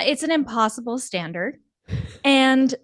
It's an impossible standard. And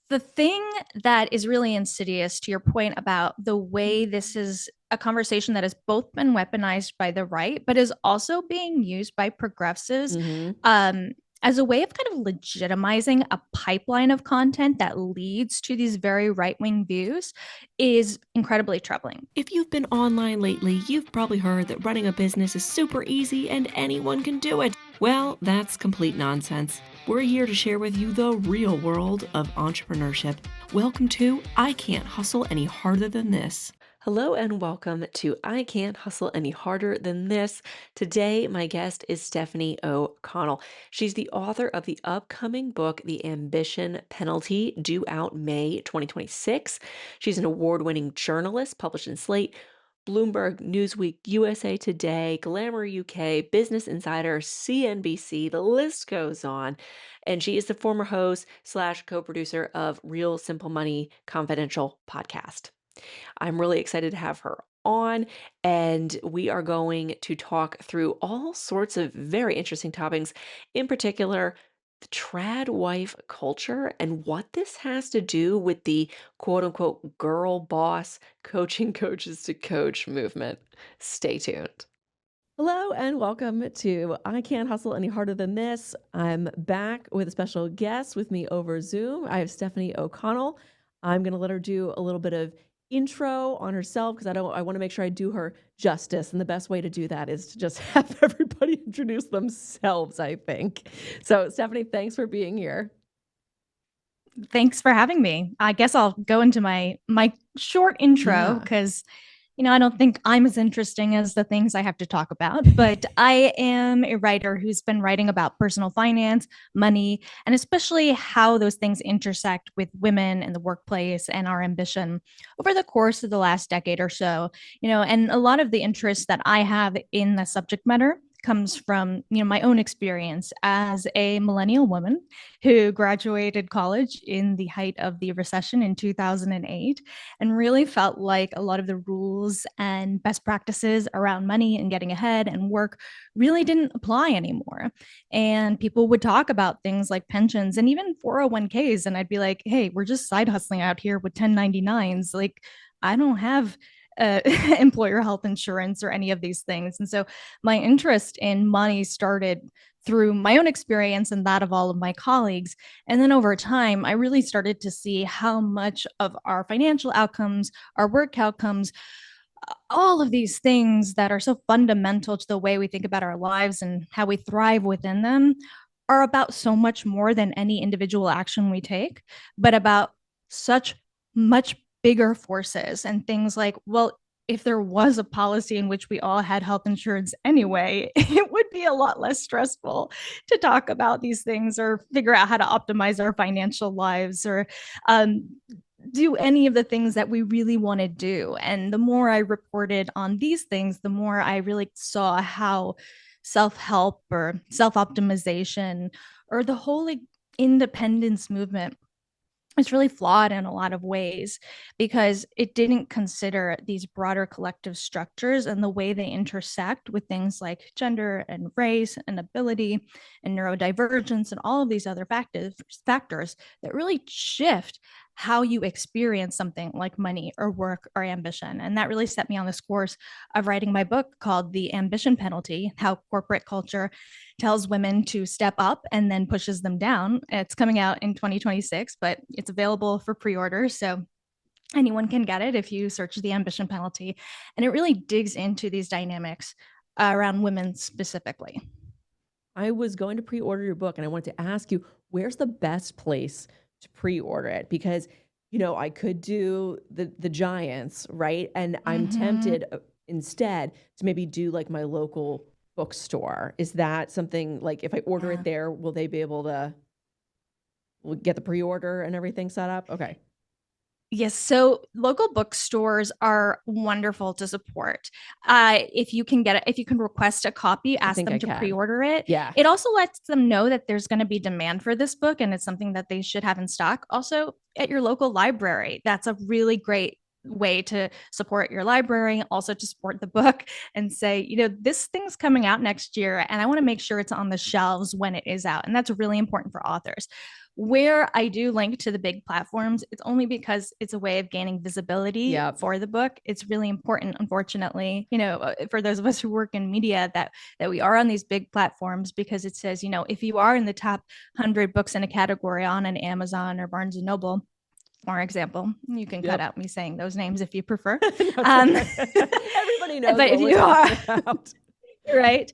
the thing that is really insidious to your point about the way this is a conversation that has both been weaponized by the right, but is also being used by progressives Hmm. um, as a way of kind of legitimizing a pipeline of content that leads to these very right wing views is incredibly troubling. If you've been online lately, you've probably heard that running a business is super easy and anyone can do it. Well, that's complete nonsense. We're here to share with you the real world of entrepreneurship. Welcome to I Can't Hustle Any Harder Than This. Hello and welcome to I Can't Hustle Any Harder Than This. Today, my guest is Stefanie O'Connell. She's the author of the upcoming book, The Ambition Penalty, due out May 2026. She's an award-winning journalist published in Slate, Bloomberg, Newsweek, USA Today, Glamour UK, Business Insider, CNBC, the list goes on. And she is the former host slash co-producer of Real Simple Money Confidential podcast. I'm really excited to have her on, and we are going to talk through all sorts of very interesting topics, in particular, the Tradwife culture and what this has to do with the quote unquote girl boss coaching coaches to coach movement. Stay tuned. Hello and welcome to I Can't Hustle Any Harder Than This. I'm back with a special guest with me over Zoom. I have Stefanie O'Connell. I'm going to let her do a little bit of intro on herself because I want to make sure I do her justice. And the best way to do that is to just have everybody introduce themselves, I think. So, Stefanie, thanks for being here. Thanks for having me. I guess I'll go into my short intro Yeah. because I don't think I'm as interesting as the things I have to talk about, but I am a writer who's been writing about personal finance, money, and especially how those things intersect with women in the workplace and our ambition over the course of the last decade or so. And a lot of the interest that I have in the subject matter comes from my own experience as a millennial woman who graduated college in the height of the recession in 2008 and really felt like a lot of the rules and best practices around money and getting ahead and work really didn't apply anymore. And people would talk about things like pensions and even 401ks. And I'd be like, hey, we're just side hustling out here with 1099s. Like, I don't have employer health insurance or any of these things. And so my interest in money started through my own experience and that of all of my colleagues. And then over time, I really started to see how much of our financial outcomes, our work outcomes, all of these things that are so fundamental to the way we think about our lives and how we thrive within them are about so much more than any individual action we take, but about such much bigger forces and things like, well, if there was a policy in which we all had health insurance anyway, it would be a lot less stressful to talk about these things or figure out how to optimize our financial lives or um, do any of the things that we really want to do. And the more I reported on these things, the more I really saw how self help or self optimization or the whole like, independence movement is really flawed in a lot of ways because it didn't consider these broader collective structures and the way they intersect with things like gender and race and ability and neurodivergence and all of these other factors that really shift how you experience something like money or work or ambition. And that really set me on this course of writing my book called The Ambition Penalty: How Corporate Culture Tells Women to Step Up and then pushes them down. It's coming out in 2026, but it's available for pre-order. So anyone can get it if you search The Ambition Penalty. And it really digs into these dynamics around women specifically. I was going to pre-order your book and I wanted to ask you, where's the best place to pre-order it? Because, I could do the Giants, right? And I'm Mm-hmm. tempted instead to maybe do like my local bookstore. Is that something like if I order Yeah. it there, will they be able to get the pre-order and everything set up? Okay. Yes, so local bookstores are wonderful to support. If you can get it, if you can request a copy, I ask think I them to can. pre-order it. Yeah. It also lets them know that there's going to be demand for this book and it's something that they should have in stock. Also, at your local library, that's a really great way to support your library, also to support the book and say, this thing's coming out next year and I want to make sure it's on the shelves when it is out. And that's really important for authors. Where I do link to the big platforms, it's only because it's a way of gaining visibility for the book. It's really important, unfortunately, for those of us who work in media, that we are on these big platforms, because it says, if you are in the top 100 books in a category on an Amazon or Barnes and Noble, for example, you can cut out me saying those names if you prefer. Everybody knows but what we're talking about. Right.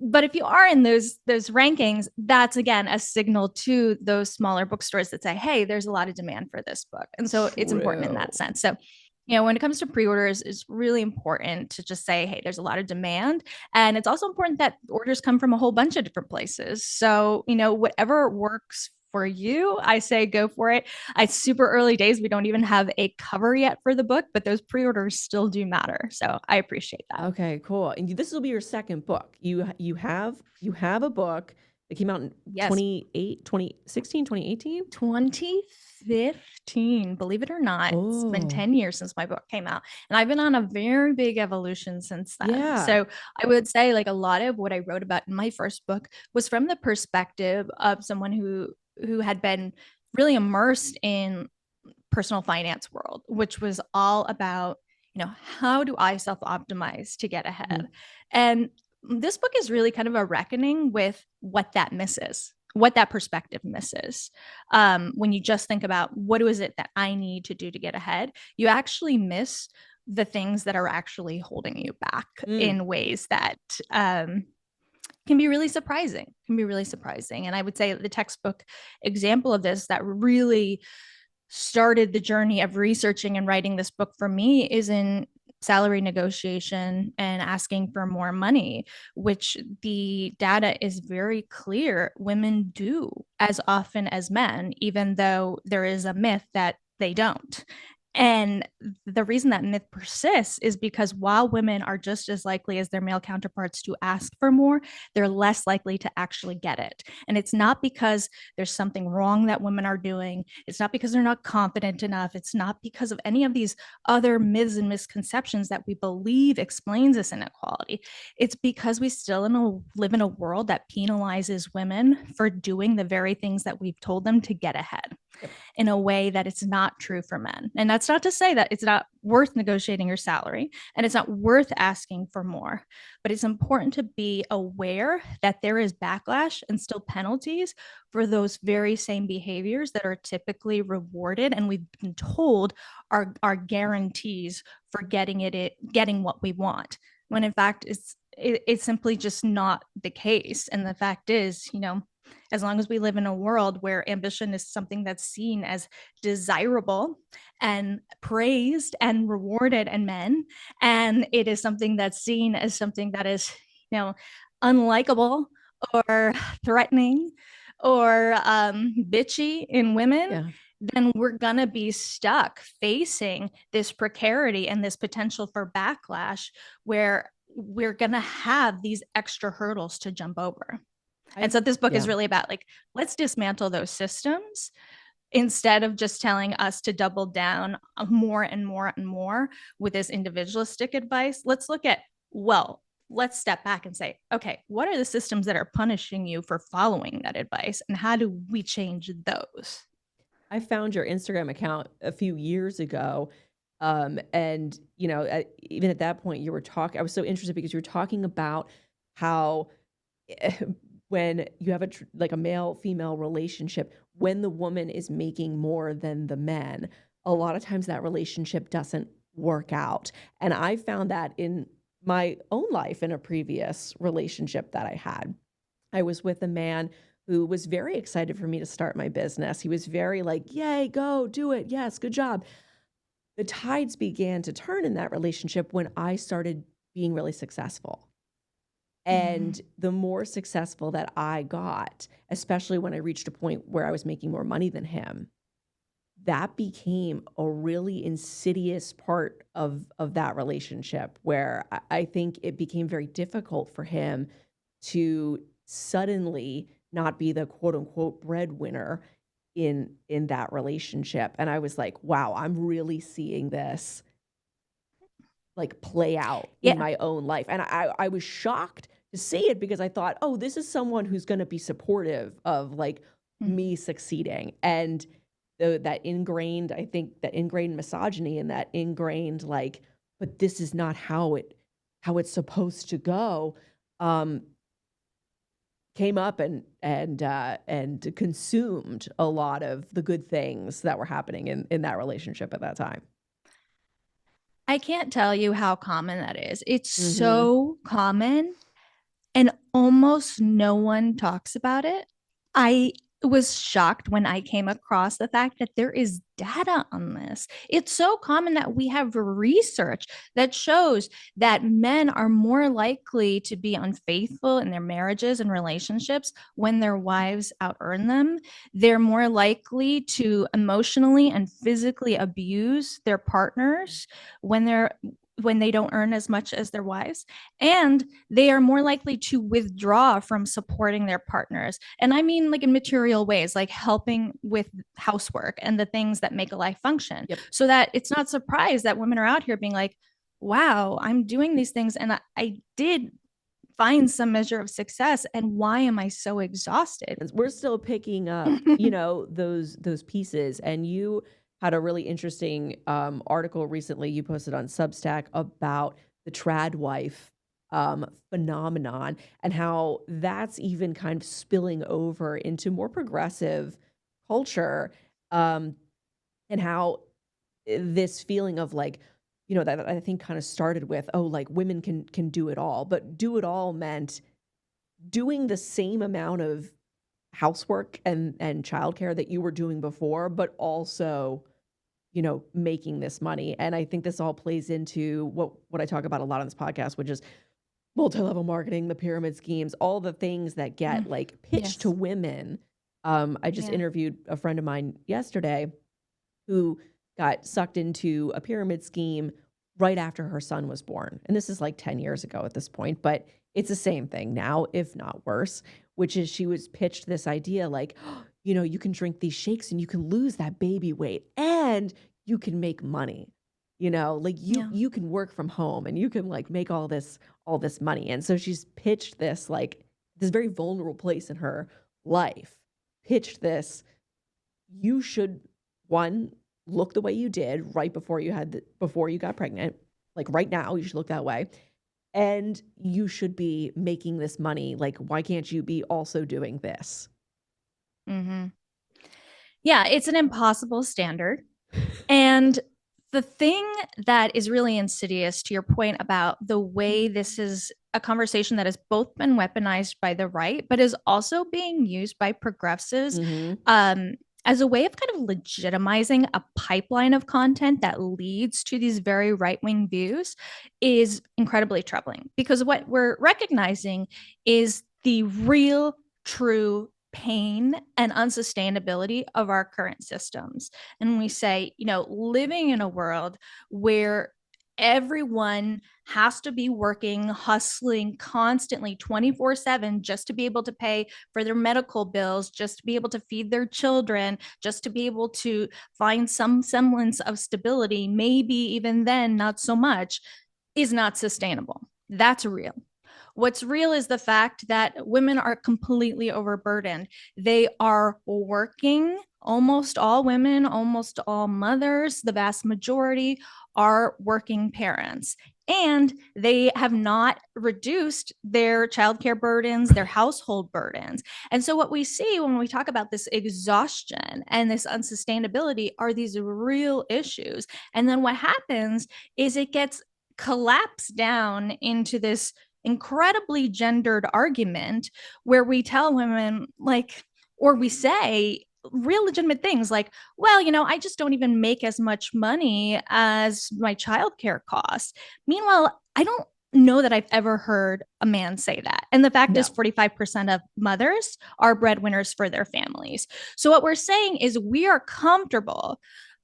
But if you are in those rankings, that's again a signal to those smaller bookstores that say, hey, there's a lot of demand for this book. And so it's important in that sense. So, when it comes to pre-orders, it's really important to just say, hey, there's a lot of demand. And it's also important that orders come from a whole bunch of different places. So, whatever works for you, I say go for it. It's super early days. We don't even have a cover yet for the book, but those pre-orders still do matter. So I appreciate that. Okay, cool. And this will be your second book. You have a book that came out in 2016, 2018? 2015, believe it or not. It's been 10 years since my book came out. And I've been on a very big evolution since then. Yeah. So I would say like a lot of what I wrote about in my first book was from the perspective of someone who had been really immersed in personal finance world, which was all about, how do I self-optimize to get ahead? Mm-hmm. And this book is really kind of a reckoning with what that misses, what that perspective misses. When you just think about what is it that I need to do to get ahead, you actually miss the things that are actually holding you back in ways that can be really surprising. And I would say the textbook example of this that really started the journey of researching and writing this book for me is in salary negotiation and asking for more money, which the data is very clear women do as often as men, even though there is a myth that they don't. And the reason that myth persists is because while women are just as likely as their male counterparts to ask for more, they're less likely to actually get it. And it's not because there's something wrong that women are doing. It's not because they're not confident enough. It's not because of any of these other myths and misconceptions that we believe explains this inequality. It's because we still live in a world that penalizes women for doing the very things that we've told them to get ahead in a way that it's not true for men. And that's not to say that it's not worth negotiating your salary and it's not worth asking for more, but it's important to be aware that there is backlash and still penalties for those very same behaviors that are typically rewarded and we've been told are guarantees for getting what we want, when in fact it's simply just not the case. And the fact is, as long as we live in a world where ambition is something that's seen as desirable and praised and rewarded in men, and it is something that's seen as something that is, unlikable or threatening or bitchy in women, then we're going to be stuck facing this precarity and this potential for backlash where we're going to have these extra hurdles to jump over. And so this book is really about let's dismantle those systems instead of just telling us to double down more and more and more with this individualistic advice. Let's look at, let's step back and say, okay, what are the systems that are punishing you for following that advice? And how do we change those? I found your Instagram account a few years ago. And, even at that point you were talking, I was so interested because you were talking about how when you have a male-female relationship, when the woman is making more than the men, a lot of times that relationship doesn't work out. And I found that in my own life in a previous relationship that I had. I was with a man who was very excited for me to start my business. He was very yay, go, do it. Yes, good job. The tides began to turn in that relationship when I started being really successful. And the more successful that I got, especially when I reached a point where I was making more money than him, that became a really insidious part of that relationship where I think it became very difficult for him to suddenly not be the quote unquote breadwinner in that relationship. And I was like, wow, I'm really seeing this like play out in Yeah. my own life. And I was shocked to see it because I thought, oh, this is someone who's going to be supportive of like me succeeding. And that ingrained, I think that ingrained misogyny and that ingrained like, but this is not how it's supposed to go, came up and consumed a lot of the good things that were happening in that relationship at that time. I can't tell you how common that is. It's Mm-hmm. so common and almost no one talks about it. I was shocked when I came across the fact that there is data on this. It's so common that we have research that shows that men are more likely to be unfaithful in their marriages and relationships when their wives out earn them. They're more likely to emotionally and physically abuse their partners when they don't earn as much as their wives, and they are more likely to withdraw from supporting their partners. And I mean like in material ways, like helping with housework and the things that make a life function. Yep. So that it's not surprised that women are out here being like, wow, I'm doing these things and I did find some measure of success, and why am I so exhausted? We're still picking up, those pieces. And you had a really interesting article recently you posted on Substack about the Tradwife phenomenon and how that's even kind of spilling over into more progressive culture, and how this feeling of like, that I think kind of started with, oh, like women can do it all, but do it all meant doing the same amount of housework and childcare that you were doing before, but also, making this money. And I think this all plays into what I talk about a lot on this podcast, which is multi-level marketing, the pyramid schemes, all the things that get like pitched to women. I just interviewed a friend of mine yesterday who got sucked into a pyramid scheme right after her son was born. And this is like 10 years ago at this point, but it's the same thing now, if not worse, which is she was pitched this idea like, you can drink these shakes and you can lose that baby weight and you can make money. You can work from home and you can like make all this money. And so she's pitched this like this very vulnerable place in her life, pitched this, you should look the way you did right before you got pregnant. Like right now, you should look that way. And you should be making this money. Like, why can't you be also doing this? Mm-hmm. Yeah, it's an impossible standard. And the thing that is really insidious to your point about the way this is a conversation that has both been weaponized by the right, but is also being used by progressives as a way of kind of legitimizing a pipeline of content that leads to these very right-wing views is incredibly troubling, because what we're recognizing is the real, true pain and unsustainability of our current systems. And we say, living in a world where everyone has to be working, hustling constantly 24/7 just to be able to pay for their medical bills, just to be able to feed their children, just to be able to find some semblance of stability, maybe even then not so much, is not sustainable. That's real. What's real is the fact that women are completely overburdened. They are working. Almost all women, almost all mothers, the vast majority are working parents. And they have not reduced their childcare burdens, their household burdens. And so what we see when we talk about this exhaustion and this unsustainability are these real issues. And then what happens is it gets collapsed down into this incredibly gendered argument where we tell women or we say real legitimate things like, well, I just don't even make as much money as my childcare costs. Meanwhile, I don't know that I've ever heard a man say that. And the fact is 45% of mothers are breadwinners for their families. So what we're saying is we are comfortable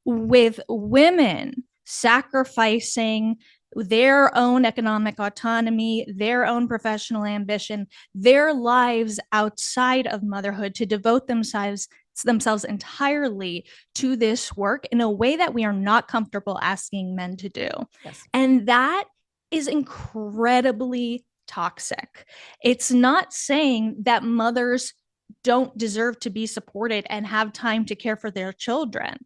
with women sacrificing their own economic autonomy, their own professional ambition, their lives outside of motherhood to devote themselves themselves entirely to this work in a way that we are not comfortable asking men to do. Yes. And that is incredibly toxic. It's not saying that mothers don't deserve to be supported and have time to care for their children,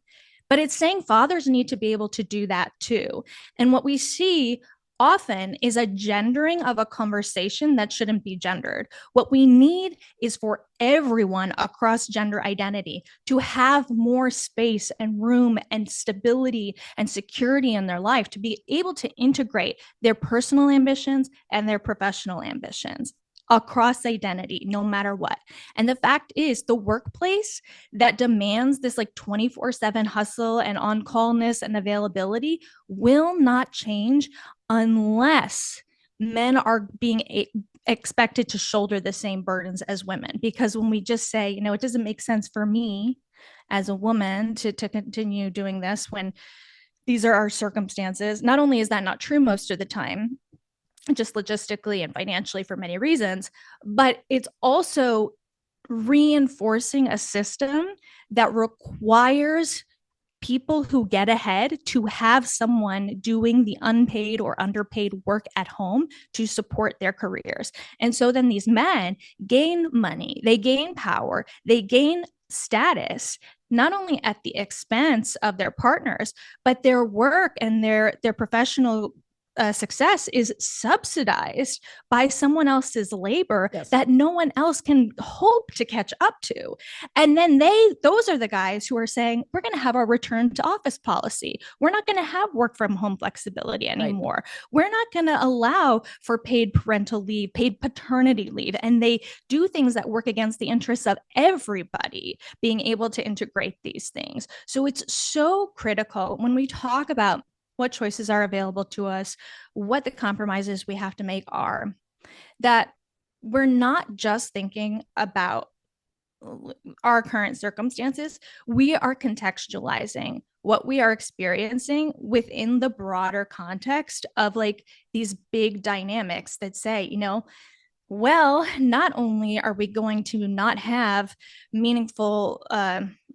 but it's saying fathers need to be able to do that too. And what we see often is a gendering of a conversation that shouldn't be gendered. What we need is for everyone across gender identity to have more space and room and stability and security in their life to be able to integrate their personal ambitions and their professional ambitions across identity, no matter what. And the fact is, the workplace that demands this like 24/7 hustle and on callness and availability will not change unless men are being expected to shoulder the same burdens as women. Because when we just say, it doesn't make sense for me as a woman to continue doing this when these are our circumstances, not only is that not true most of the time, just logistically and financially for many reasons, but it's also reinforcing a system that requires people who get ahead to have someone doing the unpaid or underpaid work at home to support their careers. And so then these men gain money, they gain power, they gain status, not only at the expense of their partners, but their work and their professional success is subsidized by someone else's labor that no one else can hope to catch up to. And then those are the guys who are saying, we're going to have our return to office policy. We're not going to have work from home flexibility anymore. Right. We're not going to allow for paid parental leave, paid paternity leave. And they do things that work against the interests of everybody being able to integrate these things. So it's so critical when we talk about what choices are available to us, what the compromises we have to make are, that we're not just thinking about our current circumstances, we are contextualizing what we are experiencing within the broader context of like these big dynamics that say, well, not only are we going to not have meaningful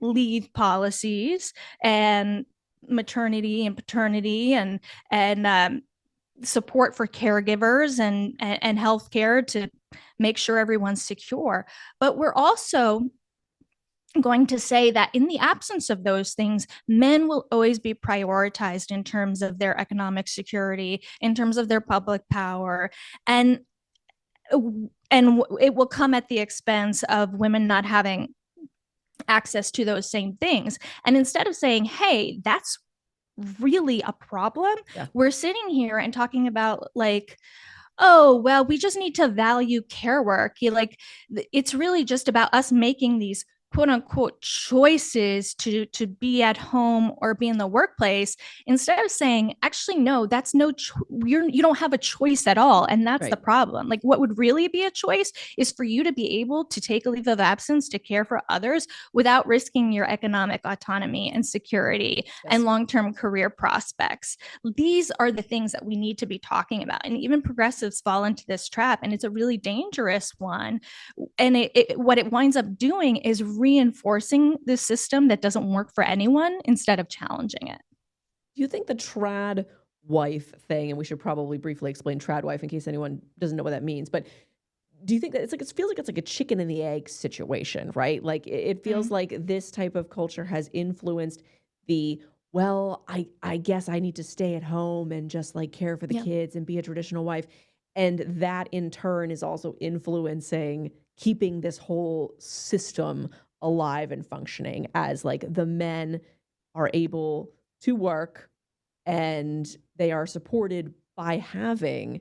leave policies and maternity and paternity and support for caregivers and healthcare to make sure everyone's secure, but we're also going to say that in the absence of those things, men will always be prioritized in terms of their economic security, in terms of their public power, and it will come at the expense of women not having access to those same things. And instead of saying, hey, that's really a problem, we're sitting here and talking about like, oh, well, we just need to value care work. It's really just about us making these quote unquote choices to be at home or be in the workplace, instead of saying, actually, no, that's you don't have a choice at all. And that's the problem. Like, what would really be a choice is for you to be able to take a leave of absence to care for others without risking your economic autonomy and security and long-term career prospects. These are the things that we need to be talking about. And even progressives fall into this trap, and it's a really dangerous one. And what it winds up doing is reinforcing the system that doesn't work for anyone instead of challenging it. Do you think the Tradwife thing, and we should probably briefly explain Tradwife in case anyone doesn't know what that means, but do you think that it feels like it's like a chicken and the egg situation, right? Like it feels like this type of culture has influenced well, I guess I need to stay at home and just like care for the kids and be a traditional wife. And that in turn is also influencing keeping this whole system alive and functioning, as like the men are able to work and they are supported by having,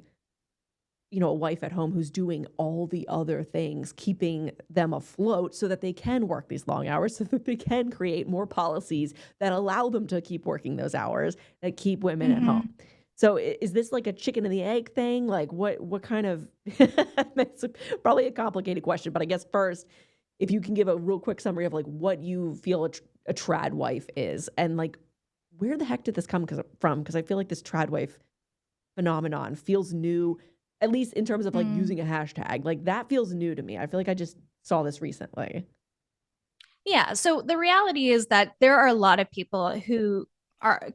a wife at home who's doing all the other things, keeping them afloat so that they can work these long hours, so that they can create more policies that allow them to keep working those hours, that keep women at home. So is this like a chicken and the egg thing? Like what kind of, it's probably a complicated question, but I guess first, if you can give a real quick summary of like what you feel a Tradwife is, and like where the heck did this come from? Because I feel like this Tradwife phenomenon feels new, at least in terms of like using a hashtag. Like that feels new to me. I feel like I just saw this recently. Yeah. So the reality is that there are a lot of people who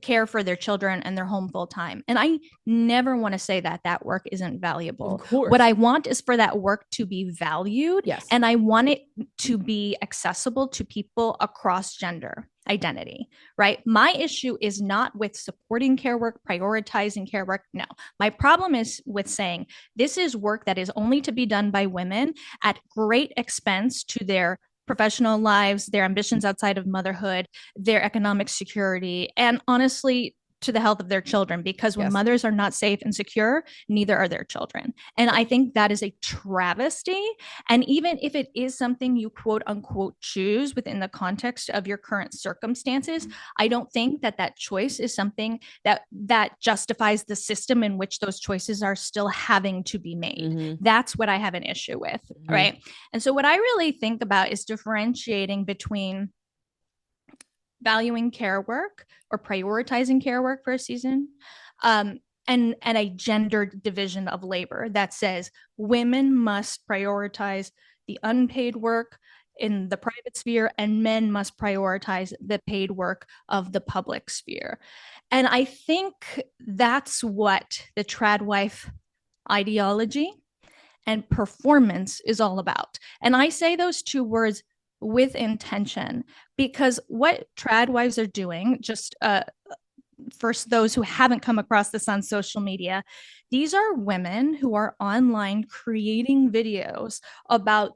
care for their children and they're home full time. And I never want to say that that work isn't Of valuable. What course. I want is for that work to be valued, Yes. and I want it to be accessible to people across gender identity, right? My issue is not with supporting care work, prioritizing care work. No. My problem is with saying this is work that is only to be done by women at great expense to their professional lives, their ambitions outside of motherhood, their economic security, and honestly, to the health of their children. Because when Yes. mothers are not safe and secure, neither are their children. And I think that is a travesty. And even if it is something you quote unquote choose within the context of your current circumstances, I don't think that that choice is something that justifies the system in which those choices are still having to be made. Mhm. That's what I have an issue with, Mhm. right? And so what I really think about is differentiating between valuing care work or prioritizing care work for a season, and a gendered division of labor that says women must prioritize the unpaid work in the private sphere and men must prioritize the paid work of the public sphere. And I think that's what the Tradwife ideology and performance is all about. And I say those two words with intention because what Tradwives are doing, just for those who haven't come across this on social media, these are women who are online creating videos about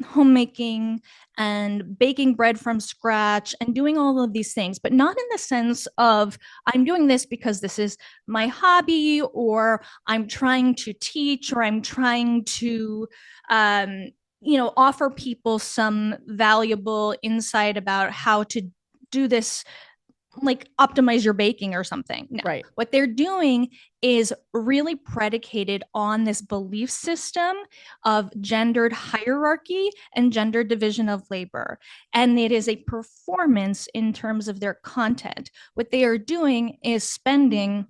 homemaking and baking bread from scratch and doing all of these things, but not in the sense of I'm doing this because this is my hobby or I'm trying to teach or I'm trying to offer people some valuable insight about how to do this, like optimize your baking or something. No. Right. What they're doing is really predicated on this belief system of gendered hierarchy and gender division of labor. And it is a performance in terms of their content. What they are doing is spending,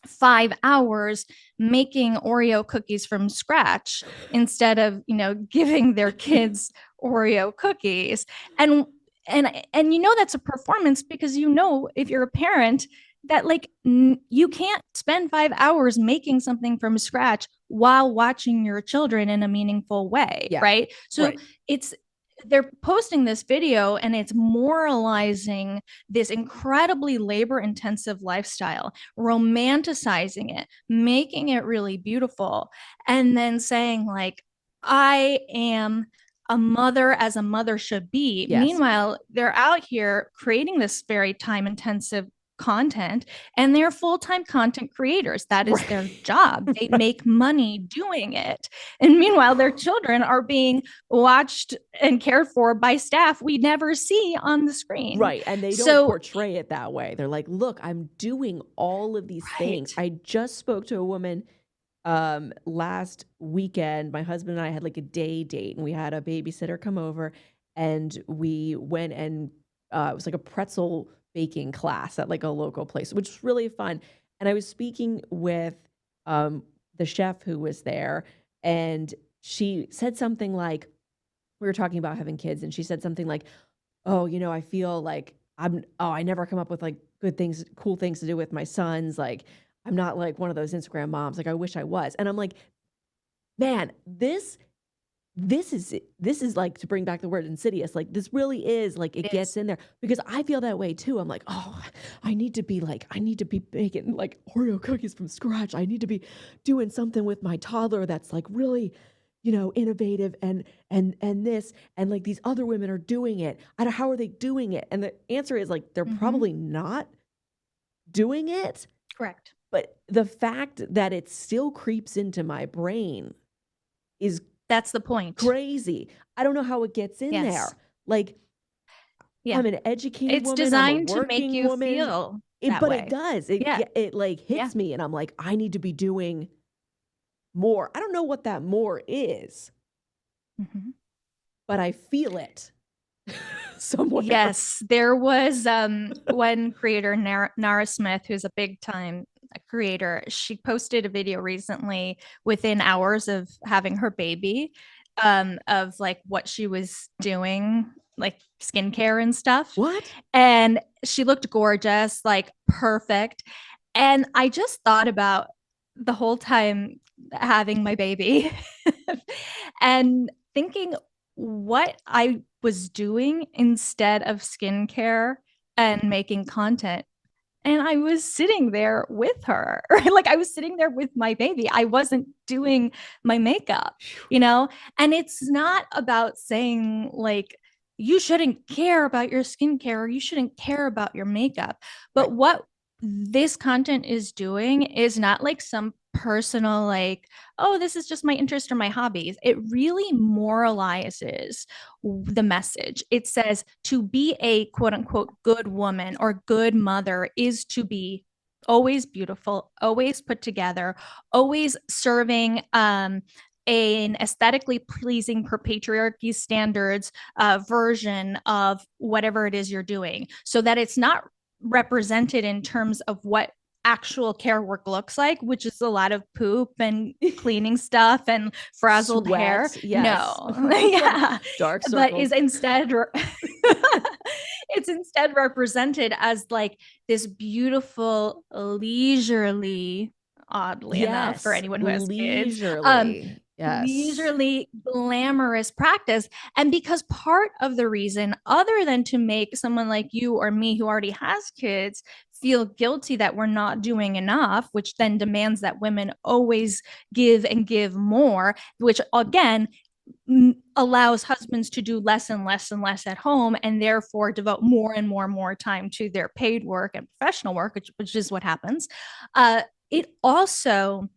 5 hours making Oreo cookies from scratch instead of, giving their kids Oreo cookies. And that's a performance because if you're a parent that you can't spend 5 hours making something from scratch while watching your children in a meaningful way, Yeah. right? So Right. they're posting this video and it's moralizing this incredibly labor intensive lifestyle, romanticizing it, making it really beautiful, and then saying I am a mother as a mother should be. Yes. Meanwhile, they're out here creating this very time intensive content and they're full-time content creators. That is their job. They make money doing it. And meanwhile, their children are being watched and cared for by staff we never see on the screen. Right. And they don't portray it that way. They're like, look, I'm doing all of these things. I just spoke to a woman last weekend. My husband and I had like a day date and we had a babysitter come over and we went and it was like a pretzel baking class at like a local place, which was really fun. And I was speaking with the chef who was there, and she said something like, we were talking about having kids, and she said something like, oh, I feel like I never come up with like good things, cool things to do with my sons. Like, I'm not like one of those Instagram moms. Like, I wish I was. And I'm like, man, this is like, to bring back the word insidious, like this really is like it gets in there, because I feel that way too. I'm like, oh, I need to be baking like Oreo cookies from scratch. I need to be doing something with my toddler that's like really, innovative and this, and like these other women are doing it. How are they doing it? And the answer is like, they're probably not doing it. Correct. But the fact that it still creeps into my brain that's the point. Crazy. I don't know how it gets in there. Like, I'm an educated woman. It's designed I'm a to make you woman. feel that way. It does. It like hits me, and I'm like, I need to be doing more. I don't know what that more is, but I feel it somewhere. Yes, there was one creator, Nara Smith, who's a big time creator. She posted a video recently within hours of having her baby, of like what she was doing like skincare and stuff. What? And she looked gorgeous, like perfect. And I just thought about the whole time having my baby and thinking what I was doing instead of skincare and making content. And I was sitting there with her, right? Like I was sitting there with my baby. I wasn't doing my makeup, And it's not about saying like, you shouldn't care about your skincare or you shouldn't care about your makeup. But Right. what this content is doing is not like some personal, like, oh, this is just my interest or my hobbies. It really moralizes the message. It says to be a quote unquote good woman or good mother is to be always beautiful, always put together, always serving an aesthetically pleasing per patriarchy standards version of whatever it is you're doing, so that it's not represented in terms of what actual care work looks like, which is a lot of poop and cleaning stuff and frazzled Sweat, hair. yes. No, yeah, Dark but circles. is instead it's instead represented as like this beautiful, leisurely, oddly enough, for anyone who has kids, leisurely. Yes. leisurely, glamorous practice. And because part of the reason, other than to make someone like you or me who already has kids feel guilty that we're not doing enough, which then demands that women always give and give more, which again allows husbands to do less and less and less at home and therefore devote more and more and more time to their paid work and professional work, which is what happens. It also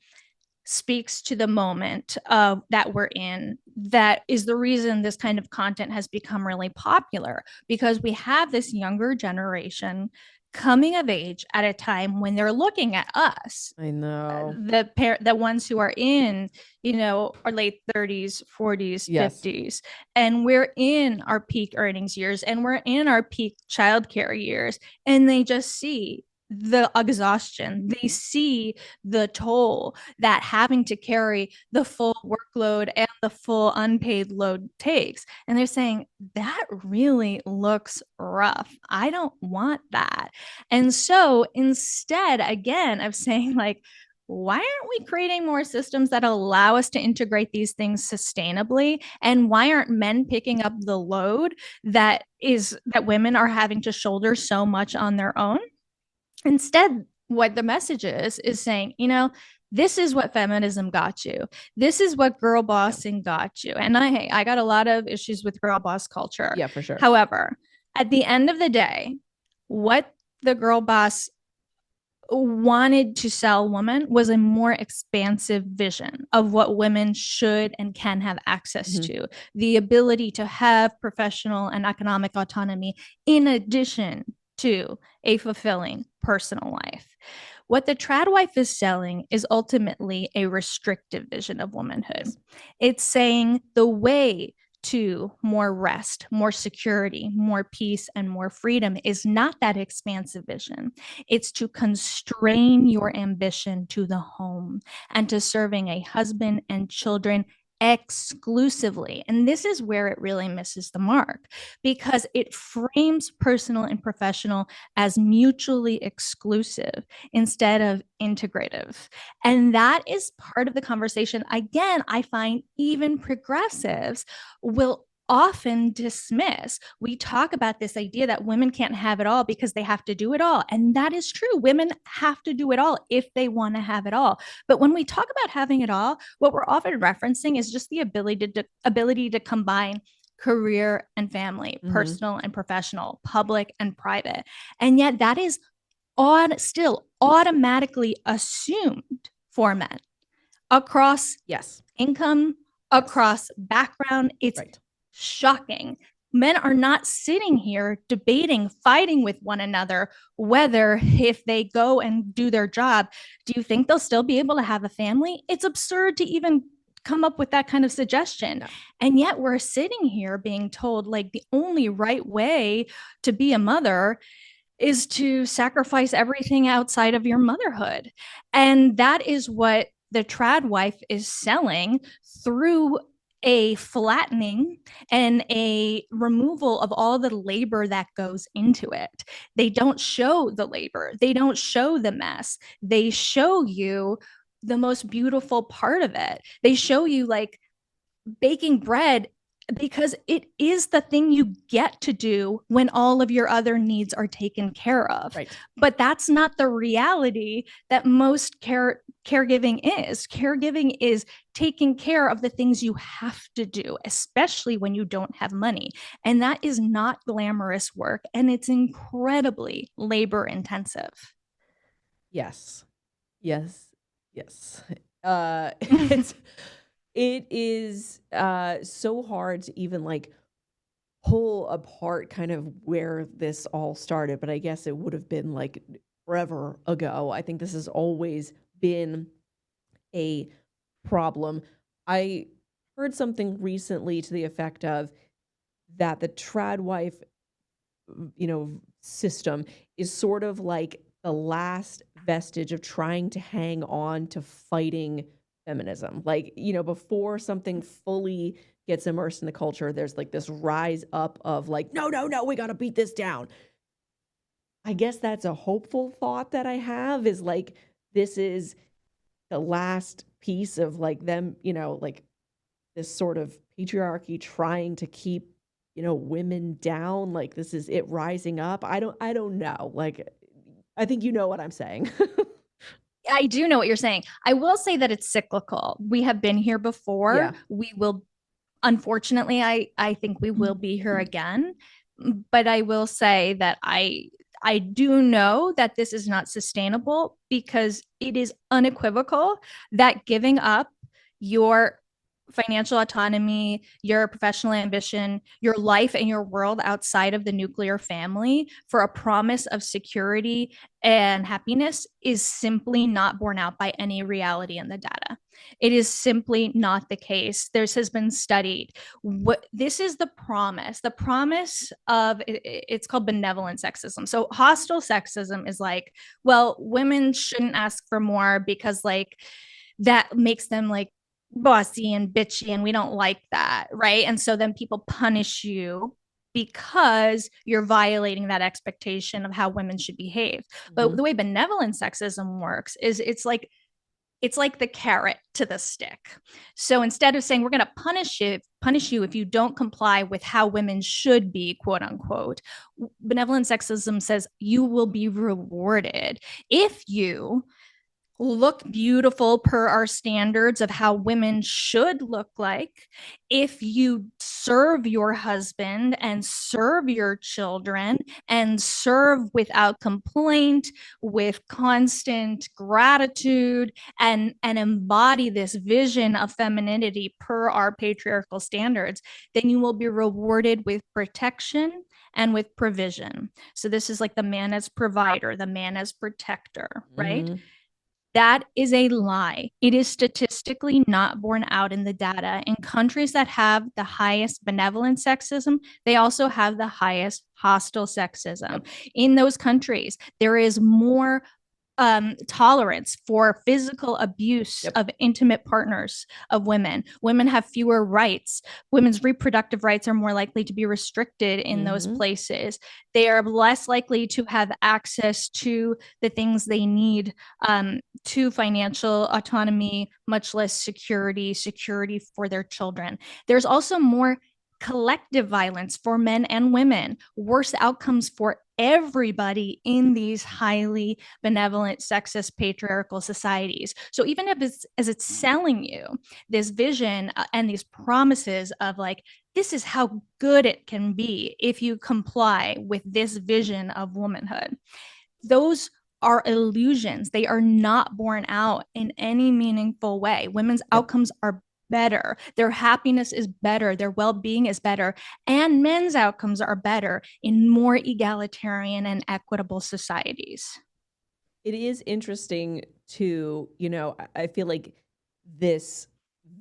speaks to the moment that we're in. That is the reason this kind of content has become really popular, because we have this younger generation coming of age at a time when they're looking at us, I know. the ones who are in, our late 30s, 40s, Yes. 50s, and we're in our peak earnings years and we're in our peak childcare years, and they just see the exhaustion, they see the toll that having to carry the full workload and the full unpaid load takes, and they're saying that really looks rough. I don't want that. And so instead, again, of saying like, why aren't we creating more systems that allow us to integrate these things sustainably? And why aren't men picking up the load that women are having to shoulder so much on their own? Instead, what the message is saying, this is what feminism got you. This is what girl bossing got you. And I got a lot of issues with girl boss culture. Yeah, for sure. However, at the end of the day, what the girl boss wanted to sell women was a more expansive vision of what women should and can have access to. The ability to have professional and economic autonomy in addition to a fulfilling personal life. What the Tradwife is selling is ultimately a restrictive vision of womanhood. It's saying the way to more rest, more security, more peace, and more freedom is not that expansive vision. It's to constrain your ambition to the home and to serving a husband and children exclusively. And this is where it really misses the mark, because it frames personal and professional as mutually exclusive instead of integrative. And that is part of the conversation. Again, I find even progressives will often dismiss. We talk about this idea that women can't have it all because they have to do it all. And that is true. Women have to do it all if they want to have it all. But when we talk about having it all, what we're often referencing is just the ability to combine career and family, personal and professional, public and private. And yet that is still automatically assumed for men across income, across background. It's shocking. Men are not sitting here debating, fighting with one another, whether if they go and do their job, do you think they'll still be able to have a family? It's absurd to even come up with that kind of suggestion. No. And yet we're sitting here being told like the only right way to be a mother is to sacrifice everything outside of your motherhood. And that is what the Tradwife is selling through a flattening and a removal of all the labor that goes into it. They don't show the labor, they don't show the mess. They show you the most beautiful part of it. They show you like baking bread because it is the thing you get to do when all of your other needs are taken care of. Right. But that's not the reality that most caregiving is. Caregiving is taking care of the things you have to do, especially when you don't have money. And that is not glamorous work, and it's incredibly labor intensive. Yes. Yes. Yes. It's it is so hard to even like pull apart kind of where this all started, but I guess it would have been like forever ago. I think this has always been a problem. I heard something recently to the effect of that the Tradwife, system is sort of like the last vestige of trying to hang on to fighting feminism. Like, before something fully gets immersed in the culture, there's like this rise up of like, no, no, no, we got to beat this down. I guess that's a hopeful thought that I have, is like, this is the last piece of like them, like this sort of patriarchy trying to keep, women down. Like, this is it rising up. I don't know. Like, I think you know what I'm saying. I do know what you're saying. I will say that it's cyclical. We have been here before. Yeah. We will, unfortunately, I think we will be here again. But I will say that I do know that this is not sustainable, because it is unequivocal that giving up your financial autonomy, your professional ambition, your life and your world outside of the nuclear family for a promise of security and happiness is simply not borne out by any reality in the data. It is simply not the case. This has been studied. This is the promise of it's called benevolent sexism. So hostile sexism is like, well, women shouldn't ask for more because like that makes them like bossy and bitchy, and we don't like that, right? And so then people punish you because you're violating that expectation of how women should behave. But Mhm. the way benevolent sexism works is it's like the carrot to the stick. So instead of saying we're going to punish you if you don't comply with how women should be, quote unquote, benevolent sexism says you will be rewarded if you look beautiful per our standards of how women should look like, if you serve your husband and serve your children and serve without complaint, with constant gratitude, and embody this vision of femininity per our patriarchal standards, then you will be rewarded with protection and with provision. So this is like the man as provider, the man as protector, right? Mhm. That is a lie. It is statistically not borne out in the data. In countries that have the highest benevolent sexism, they also have the highest hostile sexism. Yep. In those countries, there is more tolerance for physical abuse Yep. of intimate partners of women. Women have fewer rights. Women's reproductive rights are more likely to be restricted in those Mhm. places. They are less likely to have access to the things they need, to financial autonomy, much less security for their children. There's also more collective violence for men and women, worse outcomes for everybody in these highly benevolent, sexist, patriarchal societies. So even if it's selling you this vision and these promises of like, this is how good it can be if you comply with this vision of womanhood, those are illusions. They are not borne out in any meaningful way. Women's Yep. outcomes are better. Their happiness is better. Their well being is better. And men's outcomes are better in more egalitarian and equitable societies. It is interesting to, I feel like this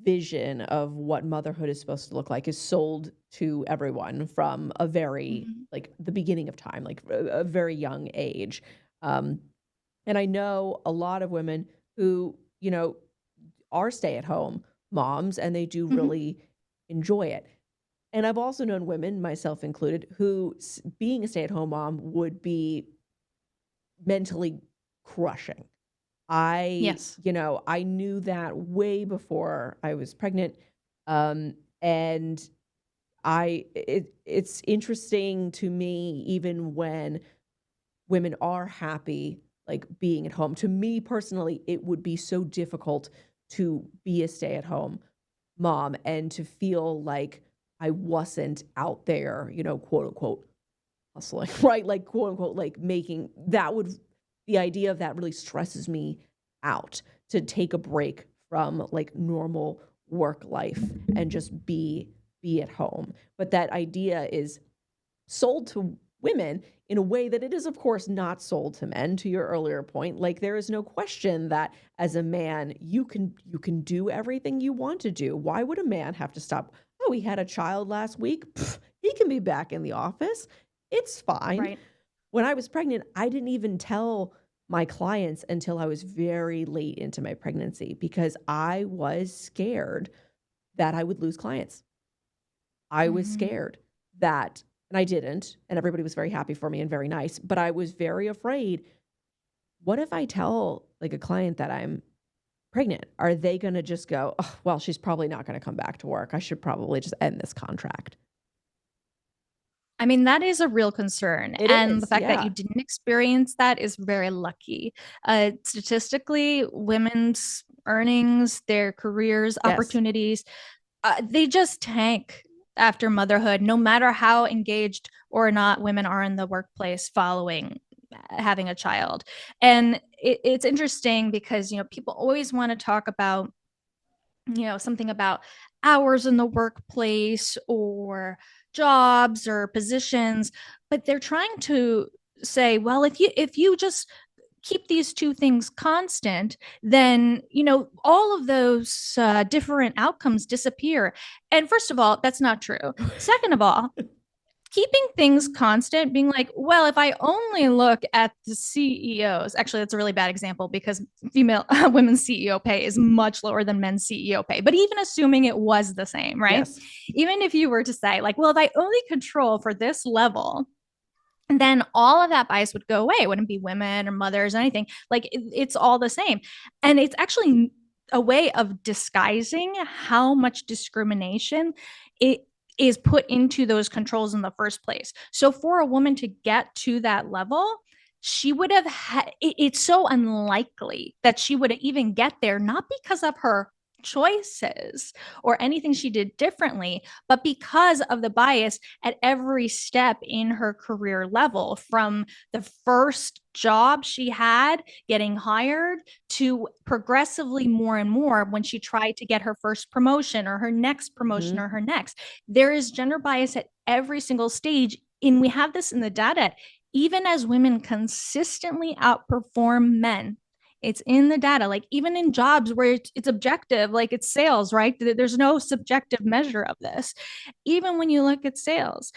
vision of what motherhood is supposed to look like is sold to everyone from a very, like the beginning of time, like a very young age. Um, and I know a lot of women who, are stay at home moms, and they do Mhm. really enjoy it. And I've also known women, myself included, who being a stay-at-home mom would be mentally crushing. Yes. I knew that way before I was pregnant. And it's interesting to me, even when women are happy, like being at home. To me personally, it would be so difficult to be a stay-at-home mom and to feel like I wasn't out there, quote unquote, hustling, right? Like, quote unquote, like the idea of that really stresses me out, to take a break from like normal work life and just be at home. But that idea is sold to women in a way that it is, of course, not sold to men. To your earlier point, like, there is no question that as a man, you can do everything you want to do. Why would a man have to stop? Oh, he had a child last week. Pff, he can be back in the office. It's fine. Right. When I was pregnant, I didn't even tell my clients until I was very late into my pregnancy, because I was scared that I would lose clients. I was scared that, and I didn't, and everybody was very happy for me and very nice, but I was very afraid. What if I tell like a client that I'm pregnant? Are they going to just go, oh, well, she's probably not going to come back to work. I should probably just end this contract. I mean, that is a real concern. It And is, the fact that yeah. you didn't experience that is very lucky. Statistically, women's earnings, their careers, Yes. opportunities, they just tank after motherhood, no matter how engaged or not women are in the workplace following having a child. And it's interesting because, people always want to talk about, something about hours in the workplace or jobs or positions, but they're trying to say, well, if you just keep these two things constant, then all of those different outcomes disappear. And first of all, that's not true. Second of all, keeping things constant, being like, well, if I only look at the CEOs, actually, that's a really bad example because women's CEO pay is much lower than men's CEO pay. But even assuming it was the same, right? Yes. Even if you were to say, like, well, if I only control for this level, then all of that bias would go away. It wouldn't be women or mothers or anything. Like, it's all the same. And it's actually a way of disguising how much discrimination it is put into those controls in the first place. So for a woman to get to that level, she would have it's so unlikely that she would even get there, not because of her choices or anything she did differently, but because of the bias at every step in her career level, from the first job she had getting hired to progressively more and more when she tried to get her first promotion or her next promotion or her next. There is gender bias at every single stage. And we have this in the data. Even as women consistently outperform men, it's in the data, like even in jobs where it's objective, like it's sales, right? There's no subjective measure of this. Even when you look at sales,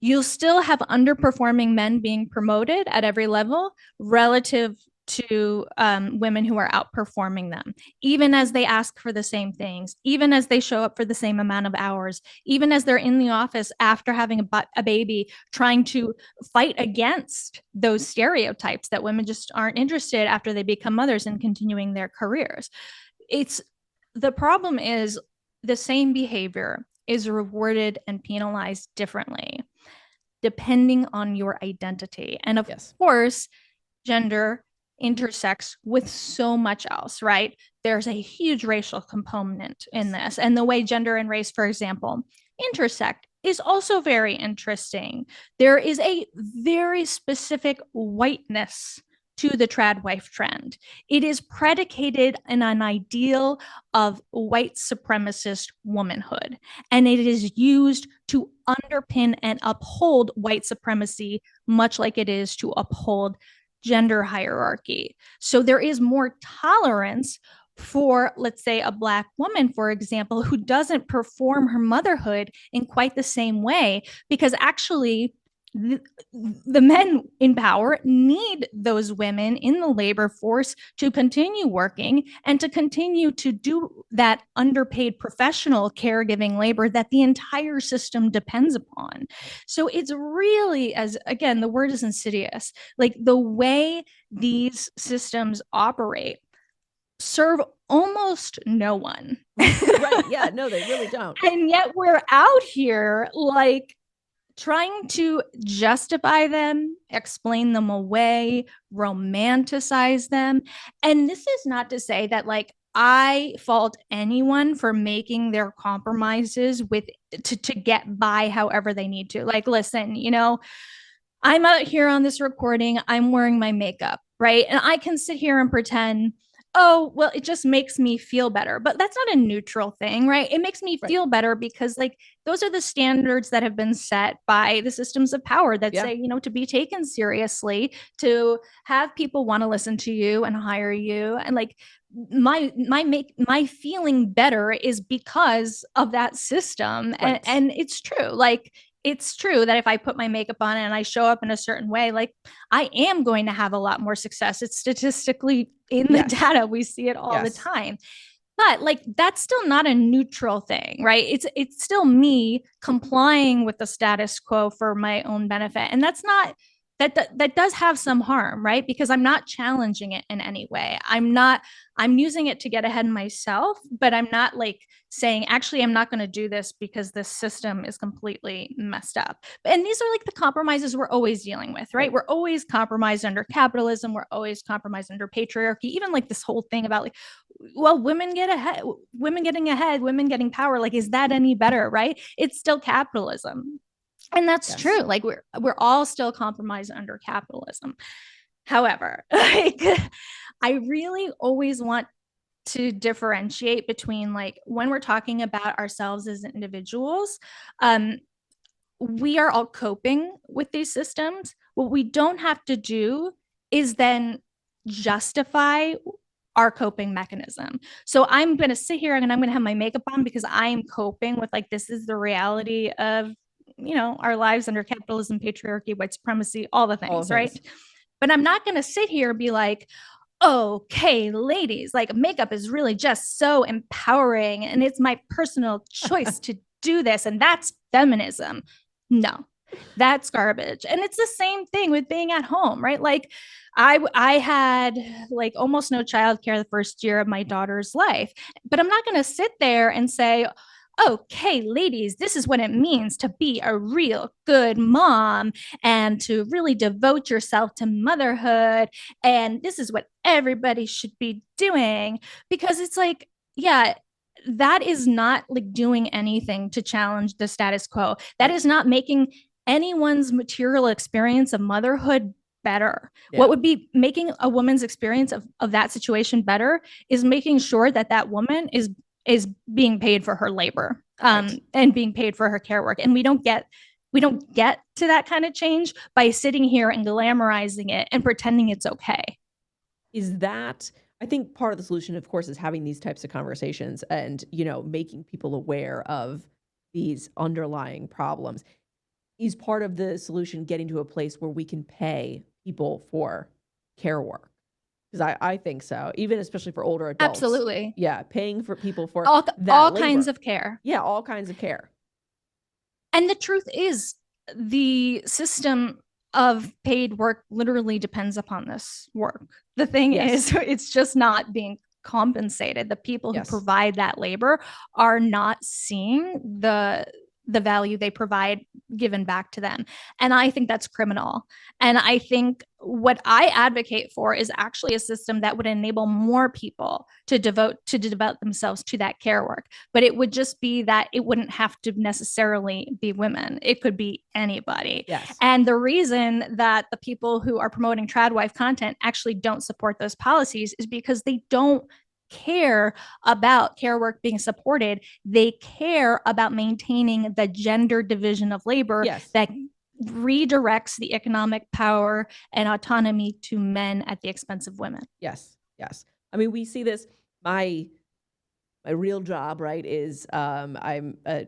you'll still have underperforming men being promoted at every level relative to women who are outperforming them, even as they ask for the same things, even as they show up for the same amount of hours, even as they're in the office after having a baby, trying to fight against those stereotypes that women just aren't interested after they become mothers and continuing their careers. The problem is the same behavior is rewarded and penalized differently depending on your identity. And of course, gender intersects with so much else, right? There's a huge racial component in this. And the way gender and race, for example, intersect is also very interesting. There is a very specific whiteness to the Tradwife trend. It is predicated in an ideal of white supremacist womanhood, and it is used to underpin and uphold white supremacy, much like it is to uphold gender hierarchy. So there is more tolerance for, let's say, a Black woman, for example, who doesn't perform her motherhood in quite the same way, because actually the men in power need those women in the labor force to continue working and to continue to do that underpaid professional caregiving labor that the entire system depends upon. So it's really, as again, the word is insidious, like the way these systems operate serve almost no one. Right. Yeah. No, they really don't. And yet we're out here like trying to justify them, explain them away, romanticize them. And this is not to say that like I fault anyone for making their compromises with to get by however they need to. Like, listen, I'm out here on this recording, I'm wearing my makeup, right? And I can sit here and pretend, oh, well, it just makes me feel better. But that's not a neutral thing, right? It makes me feel better because, like, those are the standards that have been set by the systems of power that say, to be taken seriously, to have people want to listen to you and hire you. And like, my feeling better is because of that system. And it's true. Like, it's true that if I put my makeup on and I show up in a certain way, like I am going to have a lot more success. It's statistically in the data. We see it all the time. But like that's still not a neutral thing, right? It's still me complying with the status quo for my own benefit. And that's not that does have some harm, right? Because I'm not challenging it in any way. I'm using it to get ahead myself, but I'm not like saying, actually, I'm not going to do this because this system is completely messed up. And these are like the compromises we're always dealing with, right? We're always compromised under capitalism. We're always compromised under patriarchy. Even like this whole thing about like, well, women get ahead, women getting ahead, women getting power. Like, is that any better, right? It's still capitalism. And that's true. Like we're all still compromised under capitalism. However, like I really always want to differentiate between like when we're talking about ourselves as individuals, we are all coping with these systems. What we don't have to do is then justify our coping mechanism. So I'm going to sit here and I'm going to have my makeup on because I'm coping with like, this is the reality of, our lives under capitalism, patriarchy, white supremacy, all the things, right? But I'm not going to sit here and be like, okay, ladies, like makeup is really just so empowering and it's my personal choice to do this. And that's feminism. No, that's garbage. And it's the same thing with being at home, right? Like I had like almost no childcare the first year of my daughter's life, but I'm not going to sit there and say, okay, ladies, this is what it means to be a real good mom and to really devote yourself to motherhood. And this is what everybody should be doing. Because it's like, that is not like doing anything to challenge the status quo. That is not making anyone's material experience of motherhood better. What would be making a woman's experience of that situation better is making sure that that woman is being paid for her labor and being paid for her care work. And we don't get to that kind of change by sitting here and glamorizing it and pretending it's okay. Is that, I think part of the solution, of course, is having these types of conversations and, making people aware of these underlying problems. Is part of the solution getting to a place where we can pay people for care work? Because I think so, even especially for older adults. Absolutely. Yeah, paying for people for all labor. Kinds of care. Yeah, all kinds of care. And the truth is, the system of paid work literally depends upon this work. The thing is, it's just not being compensated. The people who provide that labor are not seeing the value they provide given back to them. And I think that's criminal. And I think what I advocate for is actually a system that would enable more people to devote themselves to that care work. But it would just be that it wouldn't have to necessarily be women. It could be anybody. Yes. And the reason that the people who are promoting Tradwife content actually don't support those policies is because they don't care about care work being supported. They care about maintaining the gender division of labor that redirects the economic power and autonomy to men at the expense of women. Yes. I mean, we see this. My real job, right, is I'm a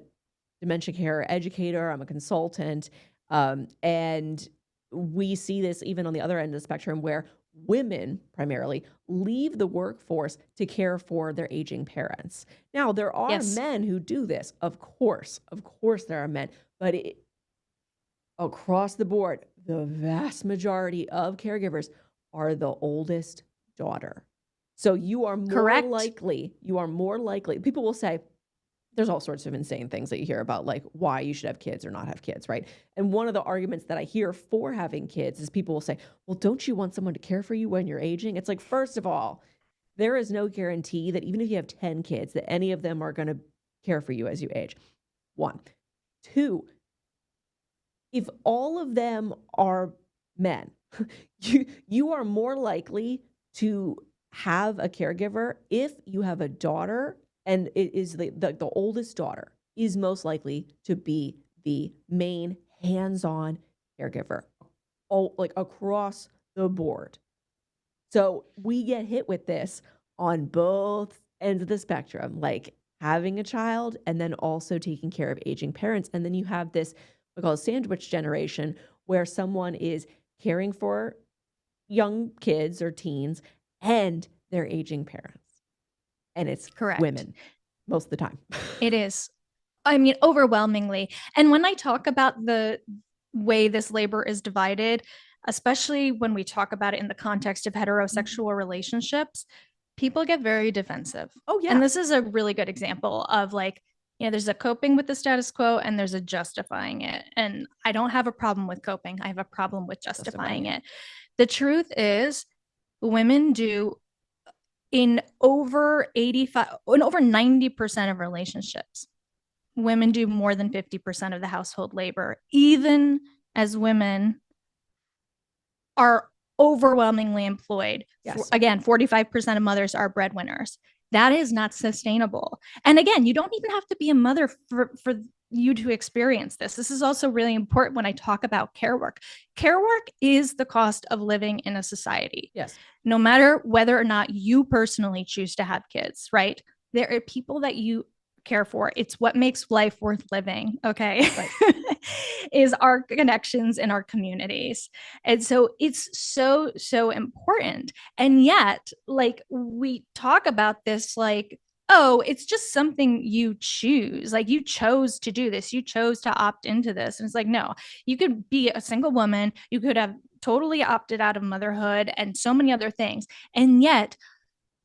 dementia care educator. I'm a consultant. And we see this even on the other end of the spectrum where women primarily leave the workforce to care for their aging parents. Now, there are Yes. men who do this. Of course, there are men, but across the board, the vast majority of caregivers are the oldest daughter. So you are more Correct. likely, people will say, there's all sorts of insane things that you hear about, like why you should have kids or not have kids, right? And one of the arguments that I hear for having kids is people will say, well, don't you want someone to care for you when you're aging? It's like, first of all, there is no guarantee that even if you have 10 kids, that any of them are going to care for you as you age. One. Two, if all of them are men, you are more likely to have a caregiver if you have a daughter, and it is the oldest daughter is most likely to be the main hands-on caregiver, like across the board. So we get hit with this on both ends of the spectrum, like having a child and then also taking care of aging parents. And then you have this, we call it sandwich generation, where someone is caring for young kids or teens and their aging parents. And it's Correct. women most of the time. It is. I mean, overwhelmingly. And when I talk about the way this labor is divided, especially when we talk about it in the context of heterosexual relationships, people get very defensive. Oh, yeah. And this is a really good example of like, there's a coping with the status quo and there's a justifying it. And I don't have a problem with coping. I have a problem with justifying it. The truth is, women do in over 90% of relationships, women do more than 50% of the household labor, even as women are overwhelmingly employed. Yes. Again, 45% of mothers are breadwinners. That is not sustainable. And again, you don't even have to be a mother for you to experience this. This is also really important when I talk about care work. Care work is the cost of living in a society. Yes. No matter whether or not you personally choose to have kids, right? There are people that you care for. It's what makes life worth living, okay? Right. Is our connections in our communities. And so it's so, so important. And yet, like, we talk about this like, oh, it's just something you choose. Like, you chose to do this. You chose to opt into this. And it's like, no, you could be a single woman. You could have totally opted out of motherhood and so many other things. And yet,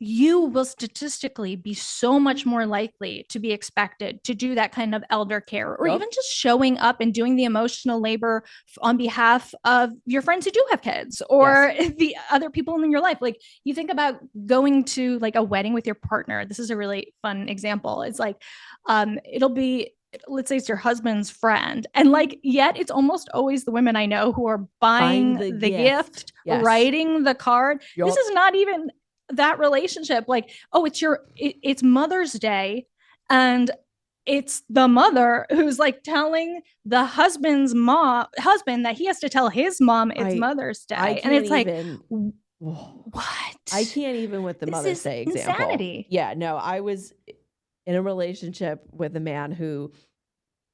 you will statistically be so much more likely to be expected to do that kind of elder care, or even just showing up and doing the emotional labor on behalf of your friends who do have kids, or the other people in your life. Like, you think about going to like a wedding with your partner. This is a really fun example. It's like, it'll be, let's say it's your husband's friend. And like, yet it's almost always the women I know who are buying the gift, writing the card. This is not even that relationship. Like, oh, it's Mother's Day, and it's the mother who's like telling the husband that he has to tell his mom it's Mother's Day. And it's like, what? I can't even with the Mother's Day example. Insanity. Yeah, no, I was in a relationship with a man who,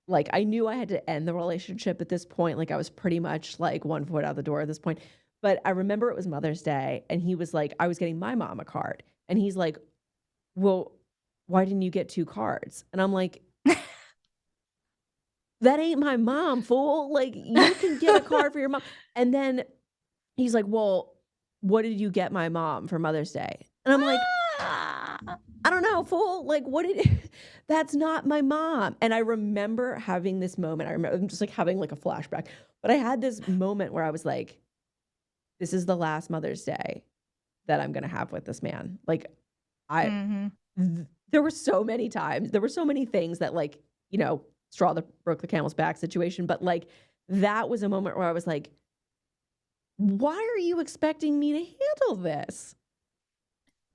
like, I knew I had to end the relationship at this point. Like, I was pretty much like one foot out the door at this point. But I remember it was Mother's Day, and he was like, I was getting my mom a card. And he's like, well, why didn't you get 2 cards? And I'm like, that ain't my mom, fool. Like, you can get a card for your mom. And then he's like, well, what did you get my mom for Mother's Day? And I'm like, I don't know, fool. Like, that's not my mom. And I remember having this moment. I'm just like having like a flashback. But I had this moment where I was like, this is the last Mother's Day that I'm going to have with this man. Like, there were so many times, there were so many things that, like, straw that broke the camel's back situation. But like, that was a moment where I was like, why are you expecting me to handle this?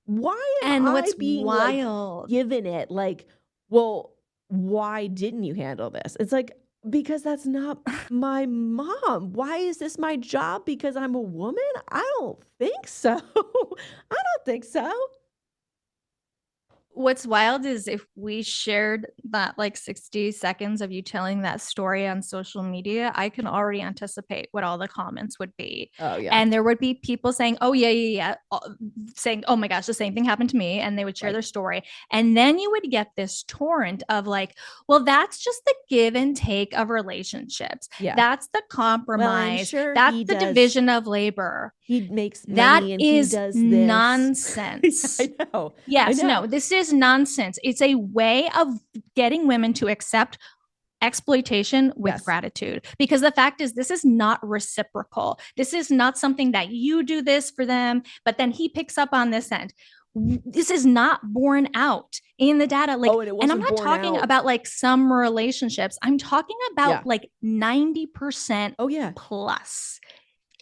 Why am I being wild, like, given it? Like, well, why didn't you handle this? It's like, because that's not my mom. Why is this my job? Because I'm a woman? I don't think so. I don't think so. What's wild is if we shared that like 60 seconds of you telling that story on social media, I can already anticipate what all the comments would be. Oh yeah. And there would be people saying, oh, yeah, saying, oh my gosh, the same thing happened to me. And they would share Right. their story. And then you would get this torrent of like, well, that's just the give and take of relationships. Yeah. That's the Well, I'm compromise. sure That's he the does. division of labor. He makes That money and is he does this. nonsense. I know. Yes, I know. no, this is nonsense. It's a way of getting women to accept exploitation with Yes. gratitude, because the fact is this is not reciprocal. This is not something that you do this for them, but then he picks up on this end. This is not borne out in the data. Like, and it and wasn't I'm not borne talking out. about like some relationships. I'm talking about Yeah. like 90% Oh yeah. plus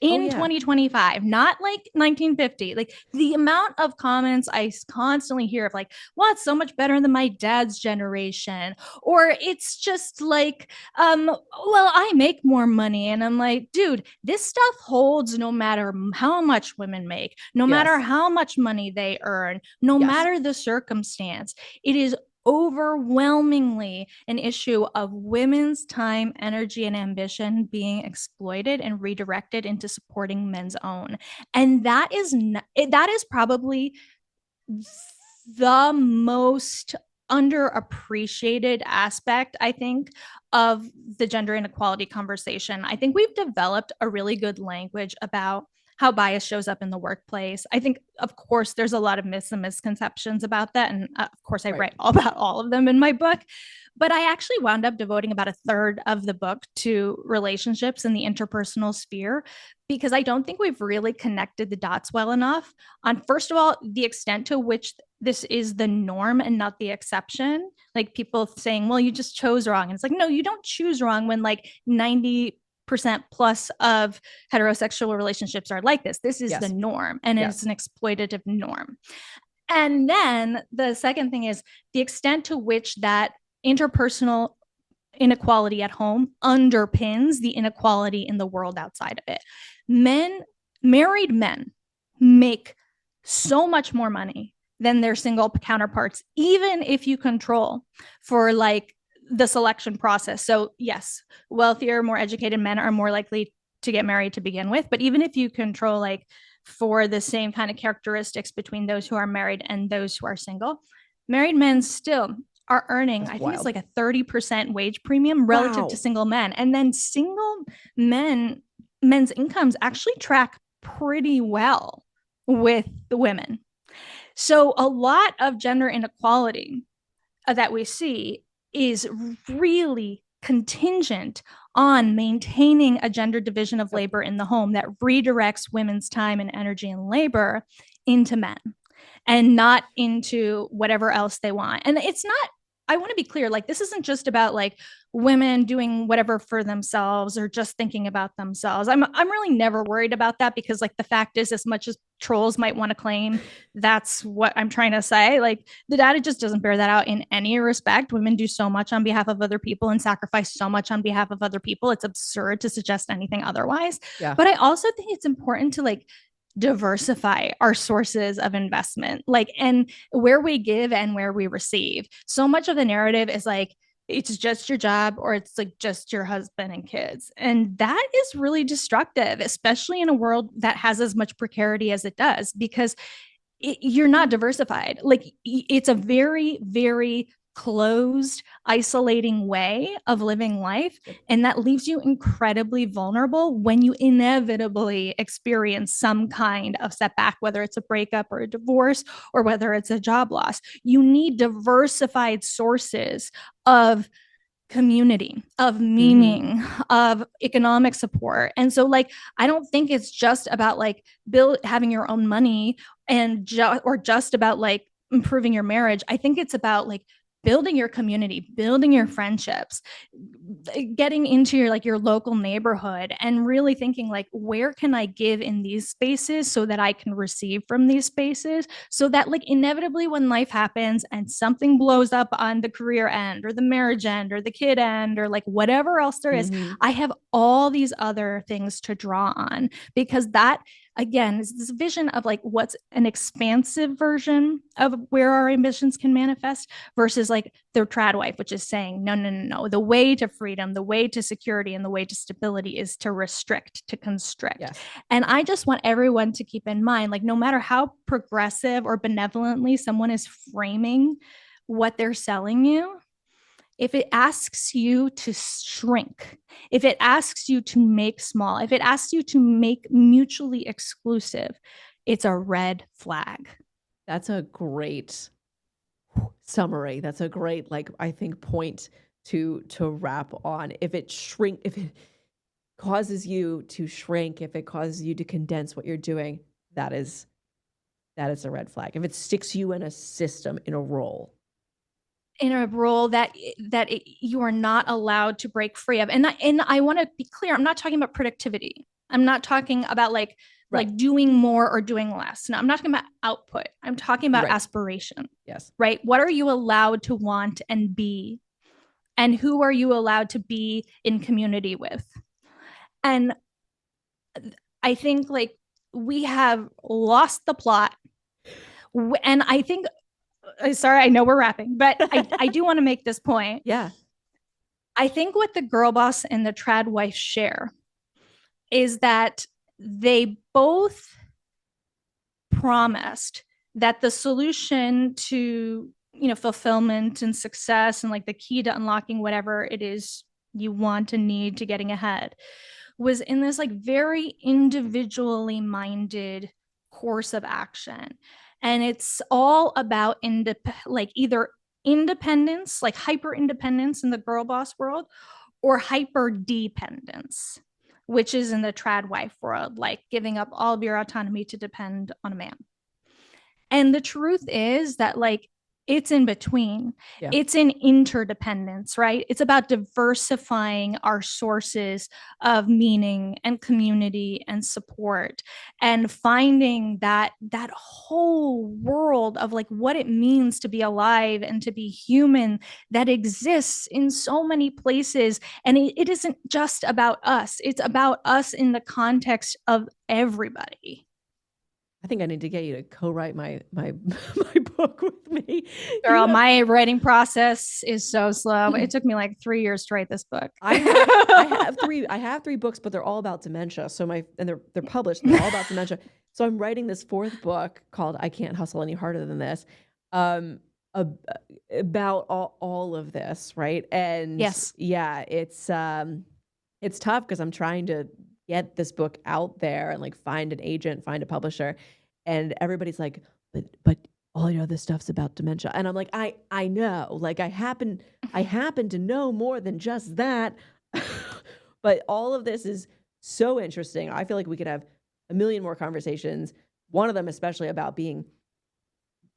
Oh, in yeah. 2025, not like 1950. Like the amount of comments I constantly hear of like, well, it's so much better than my dad's generation, or it's just like, well, I make more money. And I'm like, dude, this stuff holds no matter how much women make, no matter Yes. how much money they earn, no Yes. matter the circumstance. It is overwhelmingly an issue of women's time, energy, and ambition being exploited and redirected into supporting men's own. And that is probably the most underappreciated aspect, I think, of the gender inequality conversation. I think we've developed a really good language about how bias shows up in the workplace. I think, of course, there's a lot of myths and misconceptions about that. And of course, I write all about all of them in my book. But I actually wound up devoting about a third of the book to relationships in the interpersonal sphere, because I don't think we've really connected the dots well enough on, first of all, the extent to which this is the norm and not the exception. Like people saying, well, you just chose wrong. And it's like, no, you don't choose wrong when like 90% plus of heterosexual relationships are like this. This is the norm, and it's an exploitative norm. And then the second thing is the extent to which that interpersonal inequality at home underpins the inequality in the world outside of it. Married men make so much more money than their single counterparts, even if you control for like the selection process. So yes, wealthier, more educated men are more likely to get married to begin with. But even if you control like for the same kind of characteristics between those who are married and those who are single, married men still are earning, I think it's like a 30% wage premium relative to single men. And then single men's incomes actually track pretty well with the women. So a lot of gender inequality that we see is really contingent on maintaining a gender division of labor in the home that redirects women's time and energy and labor into men and not into whatever else they want. And it's not, I want to be clear, like this isn't just about like women doing whatever for themselves or just thinking about themselves. I'm really never worried about that, because like the fact is, as much as trolls might want to claim that's what I'm trying to say, like the data just doesn't bear that out in any respect. Women do so much on behalf of other people and sacrifice so much on behalf of other people. It's absurd to suggest anything otherwise. Yeah. But I also think it's important to like diversify our sources of investment, like, and where we give and where we receive. So much of the narrative is like, it's just your job, or it's like just your husband and kids. And that is really destructive, especially in a world that has as much precarity as it does, because you're not diversified. Like it's a very, very closed, isolating way of living life. And that leaves you incredibly vulnerable when you inevitably experience some kind of setback, whether it's a breakup or a divorce, or whether it's a job loss. You need diversified sources of community, of meaning, of economic support. And so like, I don't think it's just about like having your own money and or just about like improving your marriage. I think it's about like building your community, building your friendships, getting into your local neighborhood, and really thinking like, where can I give in these spaces so that I can receive from these spaces, so that like inevitably when life happens and something blows up on the career end or the marriage end or the kid end or like whatever else there is, I have all these other things to draw on, because that again, is this vision of like what's an expansive version of where our ambitions can manifest versus like the Tradwife, which is saying, no, no, no, no. The way to freedom, the way to security, and the way to stability is to restrict, to constrict. Yes. And I just want everyone to keep in mind, like, no matter how progressive or benevolently someone is framing what they're selling you, if it asks you to shrink, if it asks you to make small, if it asks you to make mutually exclusive, it's a red flag. That's a great summary. That's a great, like, I think, point to wrap on. If it causes you to shrink, if it causes you to condense what you're doing, that is a red flag. If it sticks you in a system, in a role that you are not allowed to break free of. And I want to be clear, I'm not talking about productivity. I'm not talking about like doing more or doing less. No, I'm not talking about output. I'm talking about aspiration. Yes. Right? What are you allowed to want and be? And who are you allowed to be in community with? And I think like we have lost the plot. And I think, sorry, I know we're wrapping, but I do want to make this point. Yeah. I think what the girl boss and the Tradwife share is that they both promised that the solution to, fulfillment and success and like the key to unlocking whatever it is you want and need to getting ahead was in this like very individually minded course of action. And it's all about either independence, like hyper independence in the girl boss world, or hyper dependence, which is in the Tradwife world, like giving up all of your autonomy to depend on a man. And the truth is that like it's in between. Yeah. It's in interdependence, right? It's about diversifying our sources of meaning and community and support and finding that whole world of like what it means to be alive and to be human that exists in so many places. And it isn't just about us. It's about us in the context of everybody. I think I need to get you to co-write my book with me. Girl, my writing process is so slow. It took me like 3 years to write this book. I have three books, but they're all about dementia. They're published. And they're all about dementia. So I'm writing this fourth book called "I Can't Hustle Any Harder Than This," about all of this, right? And yes, yeah, it's tough because I'm trying to get this book out there and like find an agent, find a publisher, and everybody's like, but all your other stuff's about dementia. And I'm like, I know, like I happen to know more than just that. But all of this is so interesting. I feel like we could have a million more conversations. One of them especially about being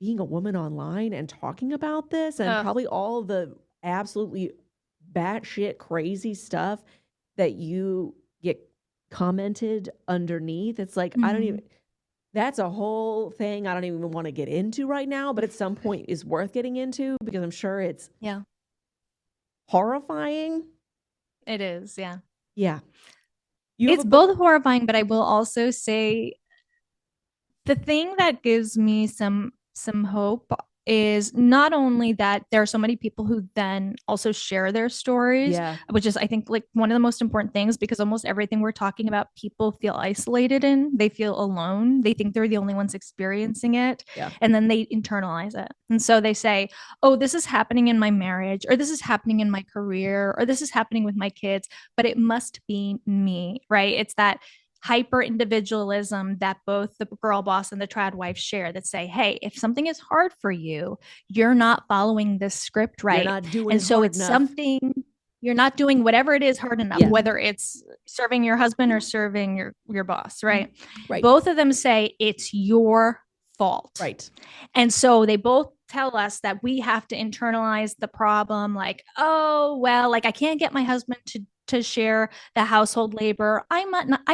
a woman online and talking about this, and probably all the absolutely batshit crazy stuff that you get commented underneath. It's like, that's a whole thing I don't even want to get into right now, but at some point is worth getting into because I'm sure it's horrifying. It is. Yeah. Yeah. It's both horrifying, but I will also say the thing that gives me some hope is not only that there are so many people who then also share their stories, which is, I think, like one of the most important things, because almost everything we're talking about, people feel isolated in, they feel alone. They think they're the only ones experiencing it. Yeah. And then they internalize it. And so they say, oh, this is happening in my marriage, or this is happening in my career, or this is happening with my kids, but it must be me, right? It's that hyper individualism that both the girl boss and the Tradwife share, that say, hey, if something is hard for you, you're not following this script right. You're not doing and so it's enough. Something you're not doing, whatever it is, hard enough, whether it's serving your husband or serving your boss, right? Right. Both of them say it's your fault. Right. And so they both tell us that we have to internalize the problem, like, oh, well, like I can't get my husband to share the household labor. I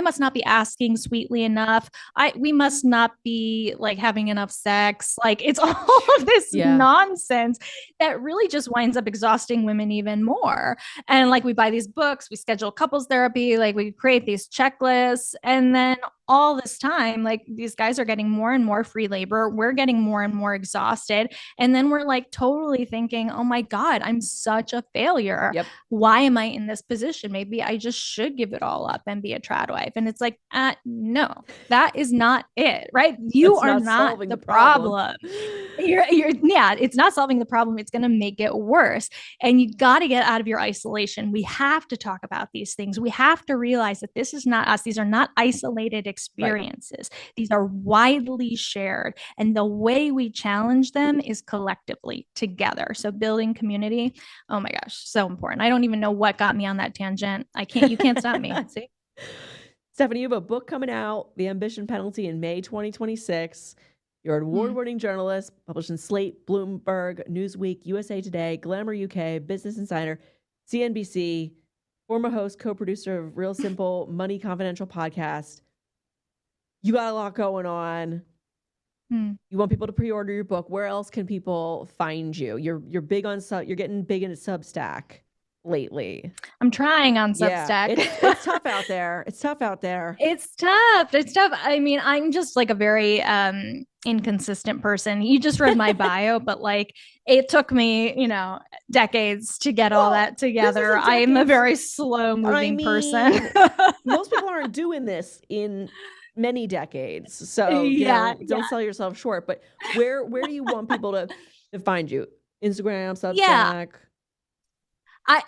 must not be asking sweetly enough. We must not be like having enough sex. Like it's all of this nonsense that really just winds up exhausting women even more. And like we buy these books, we schedule couples therapy, like we create these checklists, and then all this time, like these guys are getting more and more free labor. We're getting more and more exhausted. And then we're like totally thinking, oh my God, I'm such a failure. Yep. Why am I in this position? Maybe I just should give it all up and be a Tradwife. And it's like, no, that is not it, right? You That's are not not solving the the problem. problem. Yeah, it's not solving the problem. It's going to make it worse. And you got to get out of your isolation. We have to talk about these things. We have to realize that this is not us. These are not isolated experiences. Right. These are widely shared. And the way we challenge them is collectively together. So building community, oh my gosh, so important. I don't even know what got me on that tangent. You can't stop me. See? Stefanie, you have a book coming out, The Ambition Penalty, in May 2026. You're an award-winning journalist, published in Slate, Bloomberg, Newsweek, USA Today, Glamour UK, Business Insider, CNBC, former host, co-producer of Real Simple, Money Confidential podcast. You got a lot going on. You want people to pre-order your book. Where else can people find you? You're big on you're getting big into Substack lately. I'm trying on Substack. Yeah, it's tough out there. It's tough out there. It's tough. I mean, I'm just like a very inconsistent person. You just read my bio, but like it took me, decades to get all that together. I am a very slow moving person. Most people aren't doing this in many decades. So don't sell yourself short. But where do you want people to find you? Instagram, Substack? Yeah.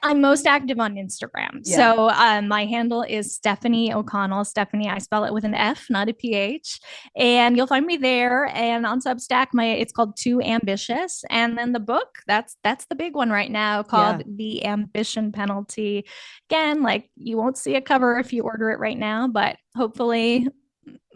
I'm most active on Instagram. Yeah. So my handle is Stefanie O'Connell. Stefanie, I spell it with an F, not a PH. And you'll find me there. And on Substack, it's called Too Ambitious. And then the book, that's the big one right now, called The Ambition Penalty. Again, like you won't see a cover if you order it right now, but hopefully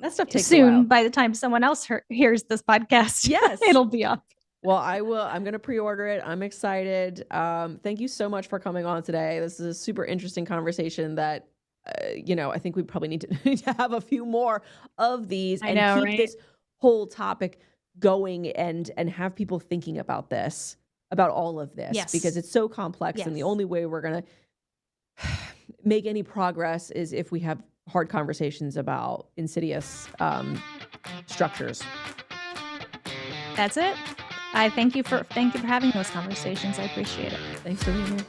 that stuff takes soon, by the time someone else hears this podcast, it'll be up. Well, I will. I'm going to pre-order it. I'm excited. Thank you so much for coming on today. This is a super interesting conversation that, I think we probably need to have a few more of these and keep this whole topic going and have people thinking about this, about all of this, because it's so complex. And the only way we're going to make any progress is if we have hard conversations about insidious structures. That's it. I thank you for having those conversations. I appreciate it. Thanks for being here.